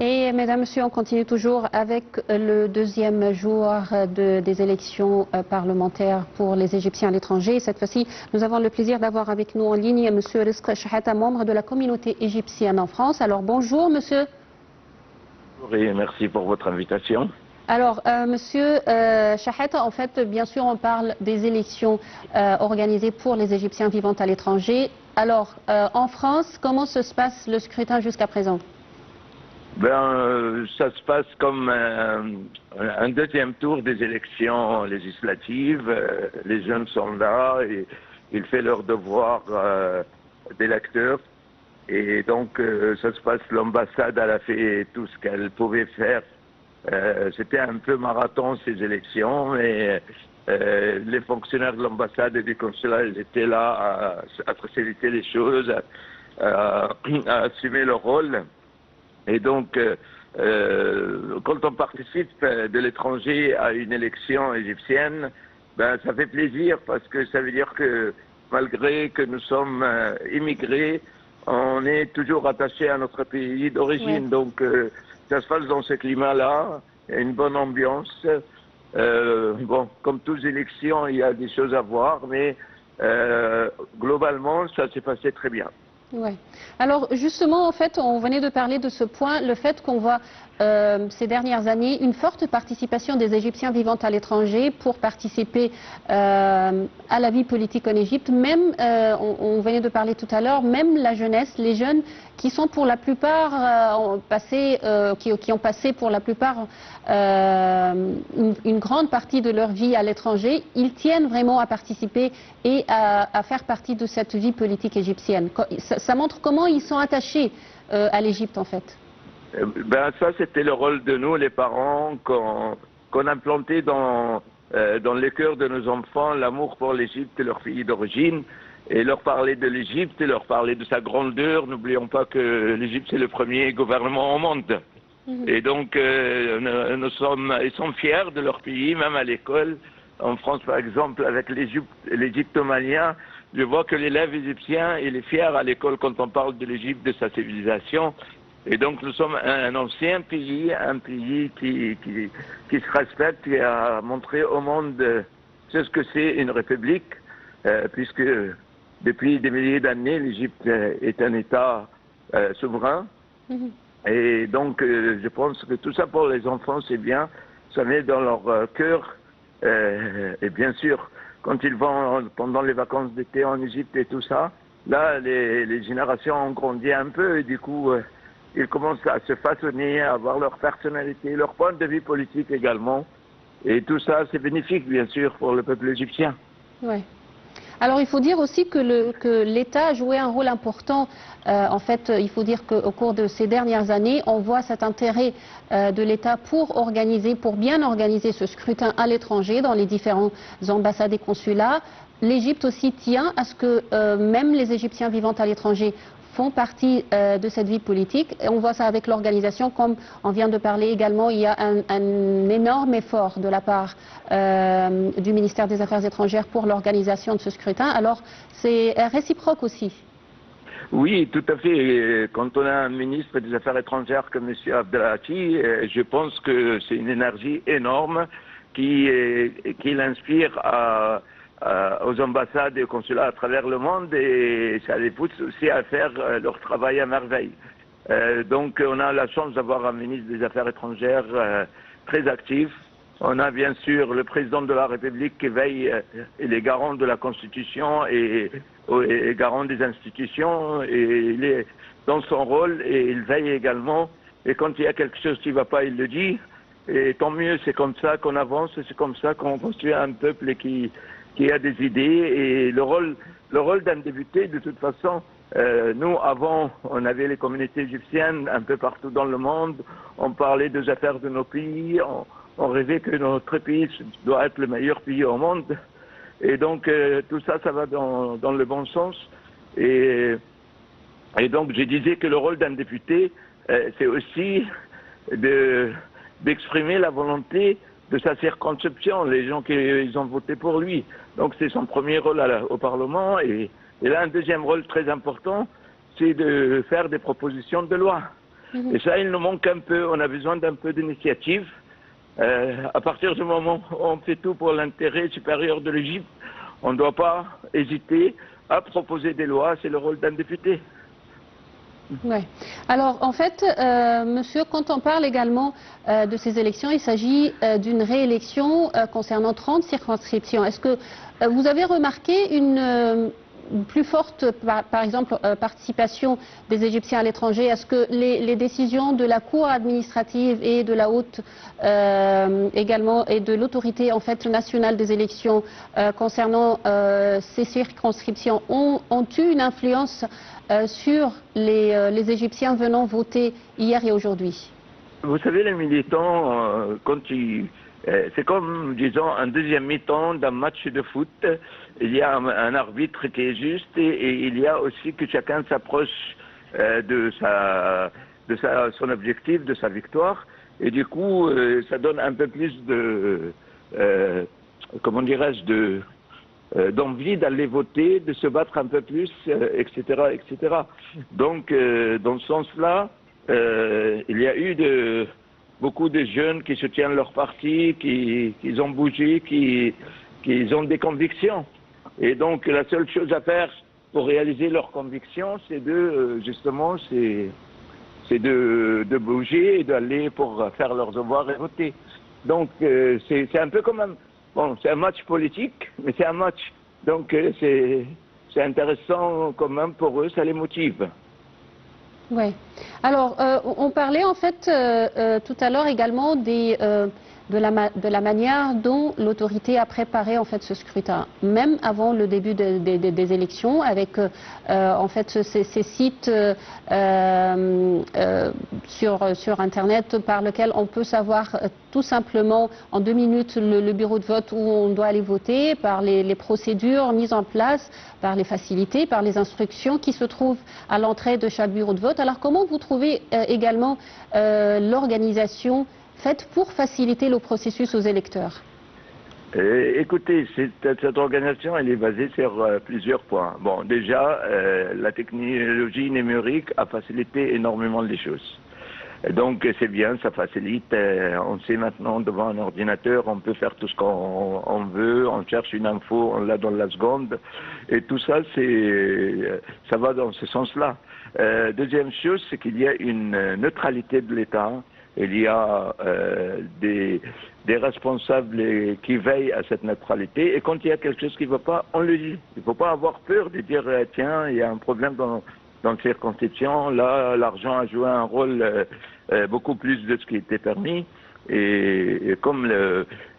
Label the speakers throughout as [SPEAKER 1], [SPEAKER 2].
[SPEAKER 1] Et mesdames, messieurs, on continue toujours avec le deuxième jour des élections parlementaires pour les Égyptiens à l'étranger. Cette fois-ci, nous avons le plaisir d'avoir avec nous en ligne M. Rizk Chahata, membre de la communauté égyptienne en France. Alors bonjour monsieur.
[SPEAKER 2] Oui, merci pour votre invitation.
[SPEAKER 1] Alors, Monsieur Chahata, en fait, bien sûr, on parle des élections organisées pour les Égyptiens vivant à l'étranger. Alors, en France, comment se passe le scrutin jusqu'à présent?
[SPEAKER 2] Ça se passe comme un deuxième tour des élections législatives. Les jeunes sont là et ils font leur devoir d'électeurs. Et donc, ça se passe, l'ambassade, elle a fait tout ce qu'elle pouvait faire. C'était un peu marathon ces élections, mais les fonctionnaires de l'ambassade et du consulat, ils étaient là à faciliter les choses, à assumer leur rôle. Et donc, quand on participe de l'étranger à une élection égyptienne, ça fait plaisir parce que ça veut dire que malgré que nous sommes immigrés, on est toujours attaché à notre pays d'origine. Ouais. Donc, ça se passe dans ce climat-là, il y a une bonne ambiance. Bon, comme toutes les élections, il y a des choses à voir, mais globalement, ça s'est passé très bien.
[SPEAKER 1] Ouais. Alors justement, en fait, on venait de parler de ce point, le fait qu'on voit ces dernières années une forte participation des Égyptiens vivant à l'étranger pour participer à la vie politique en Égypte. Même, on venait de parler tout à l'heure, même la jeunesse, les jeunes qui sont pour la plupart qui ont passé pour la plupart une grande partie de leur vie à l'étranger, ils tiennent vraiment à participer et à faire partie de cette vie politique égyptienne. Ça montre comment ils sont attachés à l'Égypte en fait.
[SPEAKER 2] Ça c'était le rôle de nous les parents qu'on a implanté dans le cœur de nos enfants l'amour pour l'Égypte et leur pays d'origine et leur parler de l'Égypte et leur parler de sa grandeur. N'oublions pas que l'Égypte c'est le premier gouvernement au monde. Et donc ils sont fiers de leur pays, même à l'école. En France par exemple avec l'égyptomania, je vois que l'élève égyptien il est fier à l'école quand on parle de l'Égypte, de sa civilisation. Et donc nous sommes un ancien pays, un pays qui se respecte et a montré au monde ce que c'est une république, puisque depuis des milliers d'années l'Égypte est un État souverain. Et donc je pense que tout ça pour les enfants c'est bien, ça met dans leur cœur. Et bien sûr, quand ils vont pendant les vacances d'été en Égypte et tout ça, là les générations ont grandi un peu et du coup ils commencent à se façonner, à avoir leur personnalité, leur point de vue politique également. Et tout ça, c'est bénéfique, bien sûr, pour le peuple égyptien.
[SPEAKER 1] Ouais. Alors, il faut dire aussi que l'État a joué un rôle important. En fait, il faut dire qu'au cours de ces dernières années, on voit cet intérêt de l'État pour bien organiser ce scrutin à l'étranger, dans les différentes ambassades et consulats. L'Égypte aussi tient à ce que même les Égyptiens vivant à l'étranger font partie de cette vie politique. Et on voit ça avec l'organisation, comme on vient de parler également, il y a un énorme effort de la part du ministère des Affaires étrangères pour l'organisation de ce scrutin. Alors, c'est réciproque aussi.
[SPEAKER 2] Oui, tout à fait. Quand on a un ministre des Affaires étrangères comme M. Abdelhati, je pense que c'est une énergie énorme qui l'inspire aux ambassades et aux consulats à travers le monde et ça les pousse aussi à faire leur travail à merveille. Donc on a la chance d'avoir un ministre des Affaires étrangères très actif. On a bien sûr le président de la République qui veille, il est garant de la Constitution et garant des institutions et il est dans son rôle et il veille également. Et quand il y a quelque chose qui ne va pas, il le dit. Et tant mieux, c'est comme ça qu'on avance, c'est comme ça qu'on construit un peuple qui a des idées. Et le rôle d'un député, de toute façon, nous, avant, on avait les communautés égyptiennes un peu partout dans le monde, on parlait des affaires de nos pays, on rêvait que notre pays doit être le meilleur pays au monde. Et donc, tout ça, ça va dans le bon sens. Et donc, je disais que le rôle d'un député, c'est aussi d'exprimer la volonté de sa circonscription, les gens qui ont voté pour lui. Donc c'est son premier rôle au Parlement. Et là, un deuxième rôle très important, c'est de faire des propositions de loi. Et ça, il nous manque un peu. On a besoin d'un peu d'initiative. À partir du moment où on fait tout pour l'intérêt supérieur de l'Égypte, on ne doit pas hésiter à proposer des lois. C'est le rôle d'un député.
[SPEAKER 1] Ouais. Alors, en fait, monsieur, quand on parle également de ces élections, il s'agit d'une réélection concernant 30 circonscriptions. Est-ce que vous avez remarqué une plus forte, par exemple, participation des Égyptiens à l'étranger? Est-ce que les décisions de la Cour administrative et de la haute également et de l'autorité en fait nationale des élections concernant ces circonscriptions ont eu une influence sur les Égyptiens venant voter hier et aujourd'hui?
[SPEAKER 2] Vous savez, les militants, c'est comme, disons, un deuxième mi-temps d'un match de foot. Il y a un arbitre qui est juste et il y a aussi que chacun s'approche de son objectif, de sa victoire. Et du coup, ça donne un peu plus de, comment dirais-je, d'envie d'aller voter, de se battre un peu plus, etc., etc. Donc, dans ce sens-là, il y a eu beaucoup de jeunes qui soutiennent leur parti, qui ont bougé, qui ont des convictions. Et donc, la seule chose à faire pour réaliser leurs convictions, c'est justement, c'est de bouger et d'aller pour faire leurs devoirs et voter. Donc, c'est un peu comme bon, c'est un match politique, mais c'est un match. Donc, c'est intéressant quand même pour eux, ça les motive.
[SPEAKER 1] Oui. Alors, on parlait en fait tout à l'heure également de la manière dont l'autorité a préparé en fait ce scrutin, même avant le début des élections, avec en fait ces sites sur Internet par lesquels on peut savoir tout simplement en 2 minutes le bureau de vote où on doit aller voter, par les procédures mises en place, par les facilités, par les instructions qui se trouvent à l'entrée de chaque bureau de vote. Alors comment vous trouvez également l'organisation faite pour faciliter le processus aux électeurs?
[SPEAKER 2] Écoutez, cette organisation, elle est basée sur plusieurs points. Bon, déjà, la technologie numérique a facilité énormément les choses. Donc c'est bien, ça facilite. On sait maintenant devant un ordinateur, on peut faire tout ce qu'on veut. On cherche une info, on l'a dans la seconde. Et tout ça, ça va dans ce sens-là. Deuxième chose, c'est qu'il y a une neutralité de l'État. Il y a des responsables qui veillent à cette neutralité. Et quand il y a quelque chose qui ne va pas, on le dit. Il ne faut pas avoir peur de dire tiens, il y a un problème dans la circonscription. Là, l'argent a joué un rôle beaucoup plus de ce qui était permis. Et comme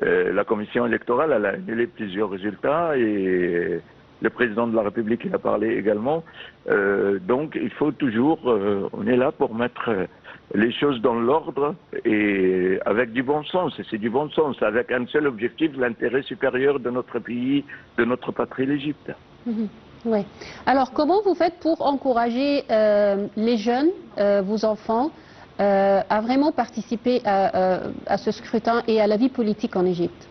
[SPEAKER 2] la commission électorale elle a annulé plusieurs résultats et le président de la République il a parlé également. Donc il faut toujours, on est là pour mettre les choses dans l'ordre et avec du bon sens. Et c'est du bon sens, avec un seul objectif, l'intérêt supérieur de notre pays, de notre patrie, l'Égypte.
[SPEAKER 1] Oui. Alors comment vous faites pour encourager les jeunes, vos enfants, à vraiment participer à ce scrutin et à la vie politique en Égypte?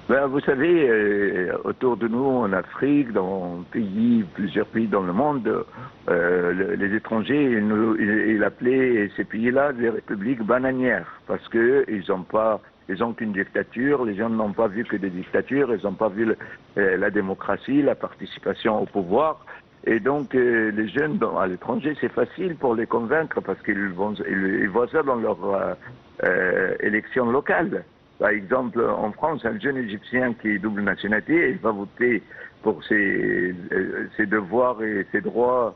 [SPEAKER 2] Ben, vous savez, autour de nous en Afrique, dans plusieurs pays dans le monde, les étrangers, ils appelaient ces pays-là des républiques bananières, parce qu'ils n'ont qu'une dictature, les gens n'ont pas vu que des dictatures, ils n'ont pas vu la démocratie, la participation au pouvoir. Et donc, les jeunes à l'étranger, c'est facile pour les convaincre, parce qu'ils voient ça dans leur élection locale. Par exemple, en France, un jeune Égyptien qui est double nationalité, il va voter pour ses devoirs et ses droits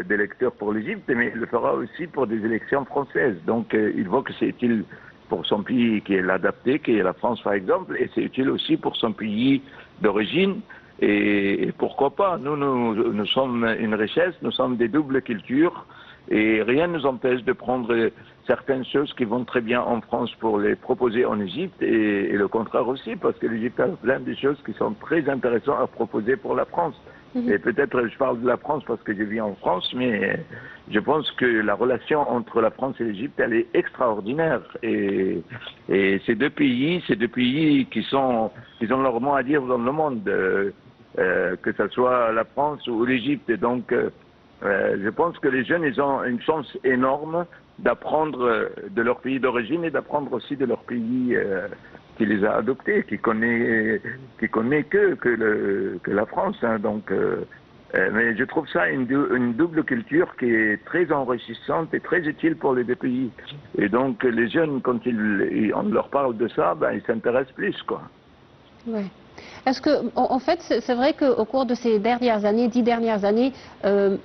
[SPEAKER 2] d'électeur pour l'Égypte, mais il le fera aussi pour des élections françaises. Donc, il voit que c'est utile pour son pays qui est l'adapté, qui est la France par exemple, et c'est utile aussi pour son pays d'origine. Et pourquoi pas, nous sommes une richesse, nous sommes des doubles cultures, et rien ne nous empêche de prendre certaines choses qui vont très bien en France pour les proposer en Égypte, et le contraire aussi, parce que l'Égypte a plein de choses qui sont très intéressantes à proposer pour la France. Et peut-être je parle de la France parce que je vis en France, mais je pense que la relation entre la France et l'Égypte, elle est extraordinaire. Et ces deux pays qui ont leur mot à dire dans le monde, que ce soit la France ou l'Égypte. Donc Je pense que les jeunes, ils ont une chance énorme d'apprendre de leur pays d'origine et d'apprendre aussi de leur pays qui les a adoptés, qui connaît que la France. Hein. Donc, mais je trouve ça une double culture qui est très enrichissante et très utile pour les deux pays. Et donc, les jeunes, quand on leur parle de ça, ben, ils s'intéressent plus, quoi.
[SPEAKER 1] Ouais. Est-ce que, en fait, c'est vrai qu'au cours de ces dernières années, 10 dernières années,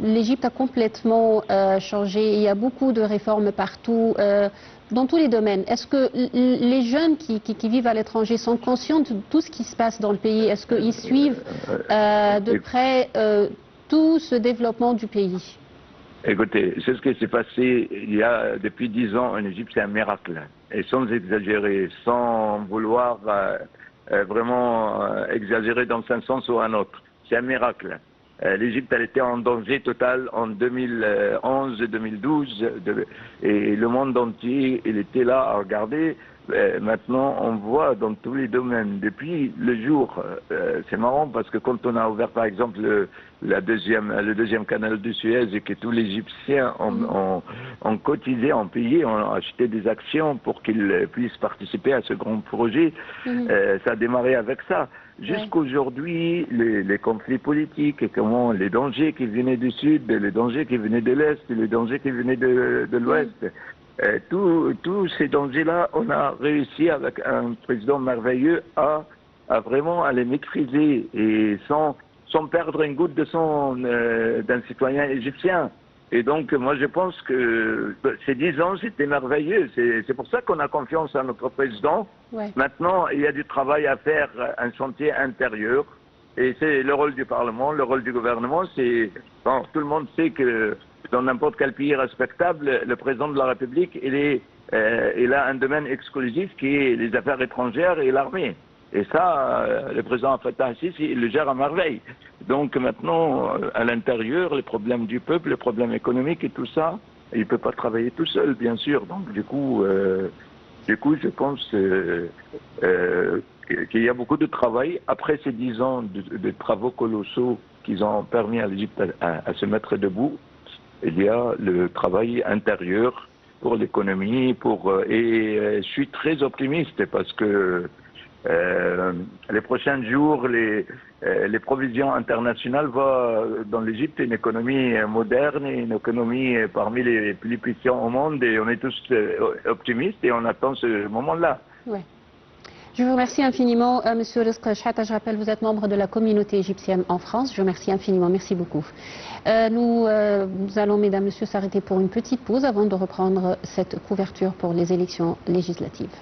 [SPEAKER 1] l'Égypte a complètement changé. Il y a beaucoup de réformes partout, dans tous les domaines. Est-ce que les jeunes qui vivent à l'étranger sont conscients de tout ce qui se passe dans le pays? Est-ce qu'ils suivent de près tout ce développement du pays?
[SPEAKER 2] Écoutez, c'est ce qui s'est passé il y a depuis 10 ans en Égypte, c'est un miracle. Et sans exagérer, sans vouloir vraiment exagérer dans un sens ou un autre. C'est un miracle. L'Égypte, elle était en danger total en 2011 et 2012 et le monde entier, il était là à regarder. Maintenant, on voit dans tous les domaines, depuis le jour, c'est marrant parce que quand on a ouvert par exemple le deuxième canal de Suez et que tous les Égyptiens ont cotisé, ont payé, ont acheté des actions pour qu'ils puissent participer à ce grand projet, ça a démarré avec ça. Jusqu'aujourd'hui, les conflits politiques et comment les dangers qui venaient du sud, les dangers qui venaient de l'est, les dangers qui venaient de l'ouest, tous ces dangers-là, on a réussi avec un président merveilleux à vraiment à les maîtriser et sans perdre une goutte de sang d'un citoyen égyptien. Et donc, moi, je pense que ces 10 ans, c'était merveilleux. C'est pour ça qu'on a confiance à notre président. Ouais. Maintenant, il y a du travail à faire, un chantier intérieur. Et c'est le rôle du Parlement, le rôle du gouvernement. Bon, tout le monde sait que dans n'importe quel pays respectable, le président de la République, il a un domaine exclusif qui est les affaires étrangères et l'armée. Et ça, le président Fattah al-Sisi, il le gère à merveille. Donc maintenant, à l'intérieur, les problèmes du peuple, les problèmes économiques et tout ça, il ne peut pas travailler tout seul, bien sûr. Donc du coup, je pense qu'il y a beaucoup de travail. Après ces 10 ans de travaux colossaux qui ont permis à l'Égypte à se mettre debout, il y a le travail intérieur pour l'économie, et je suis très optimiste parce que les prochains jours, les provisions internationales voient dans l'Égypte une économie moderne et une économie parmi les plus puissants au monde et on est tous optimistes et on attend ce moment-là.
[SPEAKER 1] Ouais. Je vous remercie infiniment, Monsieur Rizk Chahata. Je rappelle, vous êtes membre de la communauté égyptienne en France. Je vous remercie infiniment. Merci beaucoup. Nous allons, mesdames, messieurs, s'arrêter pour une petite pause avant de reprendre cette couverture pour les élections législatives.